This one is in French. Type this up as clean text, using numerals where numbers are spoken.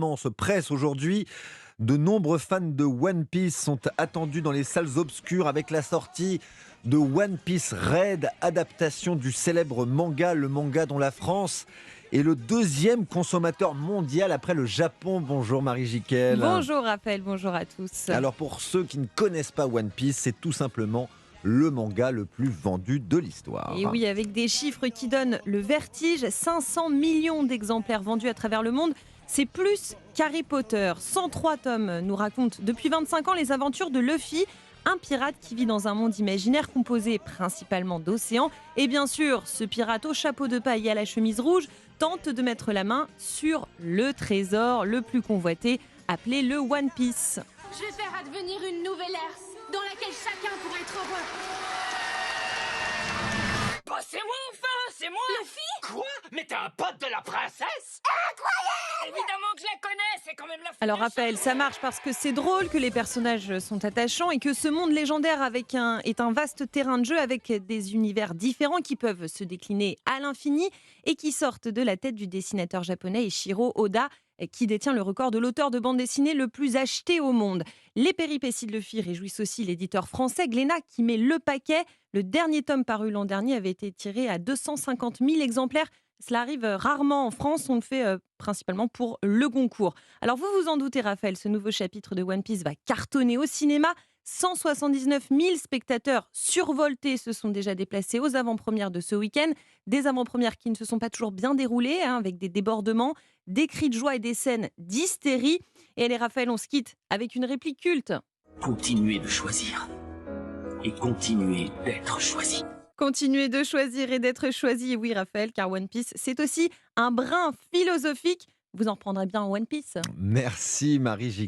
On se presse aujourd'hui. De nombreux fans de One Piece sont attendus dans les salles obscures avec la sortie de One Piece Red, adaptation du célèbre manga, le manga dont la France est le deuxième consommateur mondial après le Japon. Bonjour Marie Jiquel. Bonjour Raphaël, bonjour à tous. Alors pour ceux qui ne connaissent pas One Piece, c'est tout simplement le manga le plus vendu de l'histoire. Et oui, avec des chiffres qui donnent le vertige, 500 millions d'exemplaires vendus à travers le monde. C'est plus qu'Harry Potter. 103 tomes nous racontent depuis 25 ans les aventures de Luffy, un pirate qui vit dans un monde imaginaire composé principalement d'océans. Et bien sûr, ce pirate au chapeau de paille et à la chemise rouge tente de mettre la main sur le trésor le plus convoité, appelé le One Piece. Je vais faire advenir une nouvelle ère dans laquelle chacun pourrait être heureux. Bah c'est moi enfin, c'est moi. Luffy ? Quoi? Mais t'es un pote de la princesse? Incroyable! Évidemment que je la connais, c'est quand même la fille Alors de Raphaël, ça marche parce que c'est drôle, que les personnages sont attachants et que ce monde légendaire est un vaste terrain de jeu avec des univers différents qui peuvent se décliner à l'infini et qui sortent de la tête du dessinateur japonais Ishiro Oda, qui détient le record de l'auteur de bande dessinée le plus acheté au monde. Les péripéties de Luffy réjouissent aussi l'éditeur français Glénat qui met le paquet. Le dernier tome paru l'an dernier avait été tiré à 250 000 exemplaires. Cela arrive rarement en France, on le fait principalement pour le Goncourt. Alors vous vous en doutez Raphaël, ce nouveau chapitre de One Piece va cartonner au cinéma. 179 000 spectateurs survoltés se sont déjà déplacés aux avant-premières de ce week-end. Des avant-premières qui ne se sont pas toujours bien déroulées, avec des débordements, des cris de joie et des scènes d'hystérie. Et allez Raphaël, on se quitte avec une réplique culte. Continuez de choisir et continuez d'être choisi. Continuez de choisir et d'être choisi. Et oui Raphaël, car One Piece, c'est aussi un brin philosophique. Vous en reprendrez bien en One Piece. Merci Marie Jiquel.